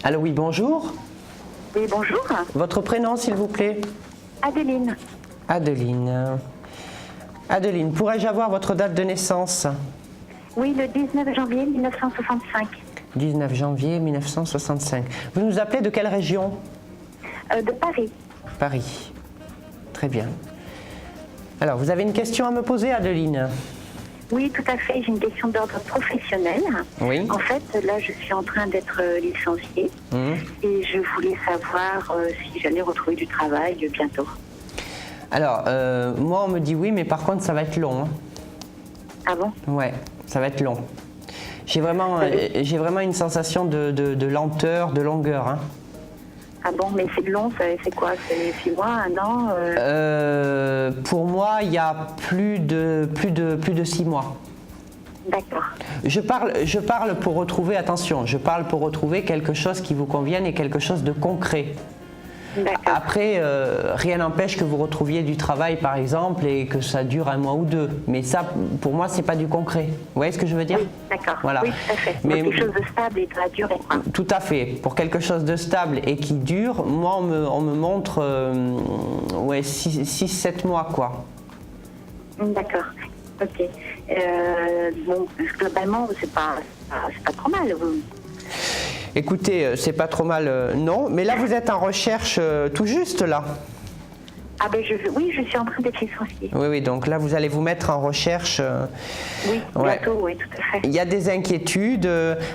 Allô, oui, bonjour. Oui, bonjour. Votre prénom, s'il vous plaît? Adeline. Adeline. Adeline, pourrais-je avoir votre date de naissance? Oui, le 19 janvier 1965. 19 janvier 1965. Vous nous appelez de quelle région? De Paris. Paris. Très bien. Alors, vous avez une question à me poser, Adeline? Oui, tout à fait. J'ai une question d'ordre professionnel. Oui. En fait, là, je suis en train d'être licenciée et je voulais savoir si j'allais retrouver du travail bientôt. Alors, moi, on me dit oui, mais par contre, ça va être long. Hein. Ah bon? Ouais, ça va être long. J'ai vraiment une sensation de lenteur, de longueur. Hein. Ah bon, mais c'est long, c'est quoi? C'est 6 mois, 1 an Pour moi, il y a plus de 6 mois. D'accord. Je parle pour retrouver, attention, je parle pour retrouver quelque chose qui vous convienne et quelque chose de concret. Après, rien n'empêche que vous retrouviez du travail, par exemple, et que ça dure 1 mois ou 2. Mais ça, pour moi, c'est pas du concret. Vous voyez ce que je veux dire? Oui, d'accord. Voilà. Oui, tout à fait. Mais quelque chose de stable et de la durée. Tout à fait. Pour quelque chose de stable et qui dure, moi, on me montre 6-7 mois, quoi. D'accord. Ok. Bon, globalement, c'est pas trop mal. Écoutez, c'est pas trop mal, non. Mais là, vous êtes en recherche tout juste, là. Ah ben oui, je suis en train d'être licenciée. Oui, donc là, vous allez vous mettre en recherche. Oui, bientôt, oui, tout à fait. Il y a des inquiétudes.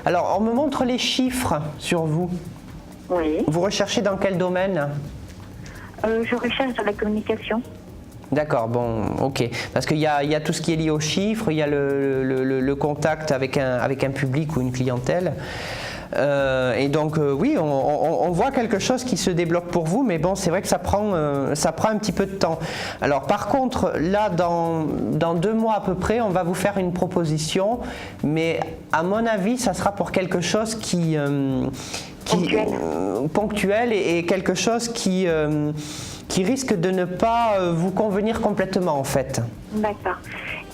Alors, on me montre les chiffres sur vous. Oui. Vous recherchez dans quel domaine? Je recherche dans la communication. D'accord, bon, ok. Parce qu'il y a tout ce qui est lié aux chiffres, il y a le contact avec un public ou une clientèle. Et donc oui, on voit quelque chose qui se débloque pour vous, mais bon, c'est vrai que ça prend un petit peu de temps. Alors par contre, là, dans 2 mois à peu près, on va vous faire une proposition, mais à mon avis, ça sera pour quelque chose qui ponctuel et quelque chose qui risque de ne pas vous convenir complètement, en fait. D'accord.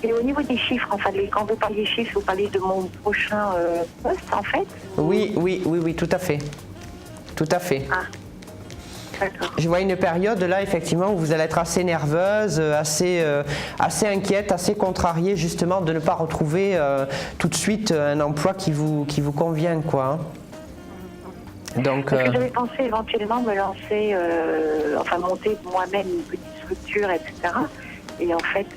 Et au niveau des chiffres, enfin, quand vous parlez des chiffres, vous parlez de mon prochain poste, en fait? Oui, tout à fait. Tout à fait. Ah, d'accord. Je vois une période là, effectivement, où vous allez être assez nerveuse, assez inquiète, assez contrariée, justement, de ne pas retrouver tout de suite un emploi qui vous convient, quoi. Donc, parce que j'avais pensé éventuellement me lancer, monter moi-même une petite structure, etc. Et en fait,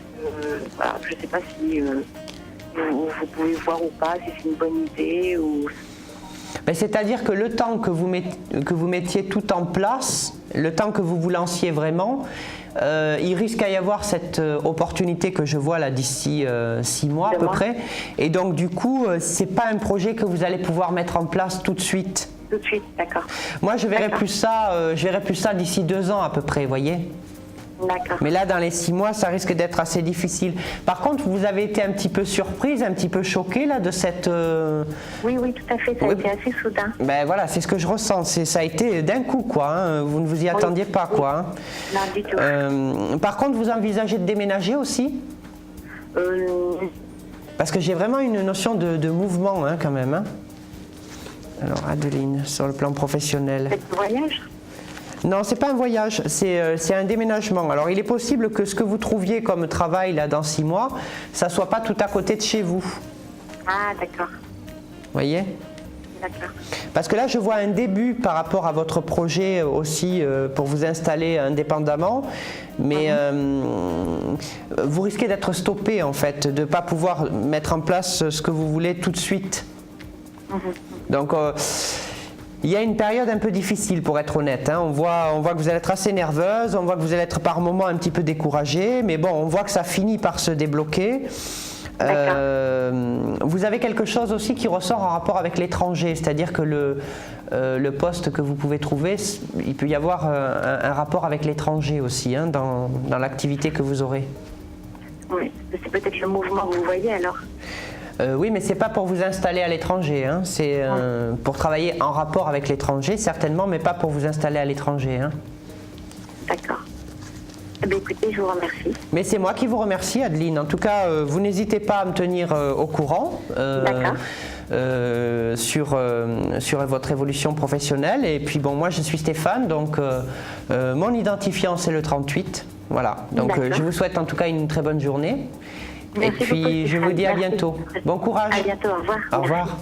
voilà, je ne sais pas si vous pouvez voir ou pas, si c'est une bonne idée ou... Ben, c'est-à-dire que le temps que vous mettiez tout en place, le temps que vous vous lanciez vraiment, il risque à y avoir cette opportunité que je vois là d'ici 6 mois à peu près. Et donc du coup, c'est pas un projet que vous allez pouvoir mettre en place tout de suite. Tout de suite, d'accord. Moi, je verrai plus ça d'ici 2 ans à peu près, vous voyez. D'accord. Mais là, dans les 6 mois, ça risque d'être assez difficile. Par contre, vous avez été un petit peu surprise, un petit peu choquée là de cette... Oui, tout à fait, ça a été assez soudain. Ben voilà, c'est ce que je ressens. Ça a été d'un coup, quoi. Hein. Vous ne vous y attendiez pas, quoi. Hein. Non, du tout. Par contre, vous envisagez de déménager aussi? Parce que j'ai vraiment une notion de mouvement, hein, quand même. Hein. Alors, Adeline, sur le plan professionnel. C'est un voyage? Non, c'est pas un voyage, c'est un déménagement. Alors, il est possible que ce que vous trouviez comme travail là dans 6 mois, ça soit pas tout à côté de chez vous. Ah, d'accord. Vous voyez? D'accord. Parce que là, je vois un début par rapport à votre projet aussi pour vous installer indépendamment, mais vous risquez d'être stoppé en fait, de ne pas pouvoir mettre en place ce que vous voulez tout de suite. Donc, il y a une période un peu difficile pour être honnête. Hein. On voit que vous allez être assez nerveuse, on voit que vous allez être par moments un petit peu découragée, mais bon, on voit que ça finit par se débloquer. Vous avez quelque chose aussi qui ressort en rapport avec l'étranger, c'est-à-dire que le poste que vous pouvez trouver, il peut y avoir un rapport avec l'étranger aussi, hein, dans l'activité que vous aurez. Oui, c'est peut-être le mouvement que vous voyez alors. Oui, mais c'est pas pour vous installer à l'étranger, hein. C'est pour travailler en rapport avec l'étranger, certainement, mais pas pour vous installer à l'étranger. Hein. D'accord. Eh bien, écoutez, je vous remercie. Mais c'est moi qui vous remercie, Adeline. En tout cas, vous n'hésitez pas à me tenir au courant. D'accord. sur votre évolution professionnelle. Et puis bon, moi je suis Stéphane, donc mon identifiant c'est le 38. Voilà, donc je vous souhaite en tout cas une très bonne journée. Merci et puis beaucoup, je vous dis à Merci. bientôt. Bon courage. À bientôt, au revoir. Au revoir.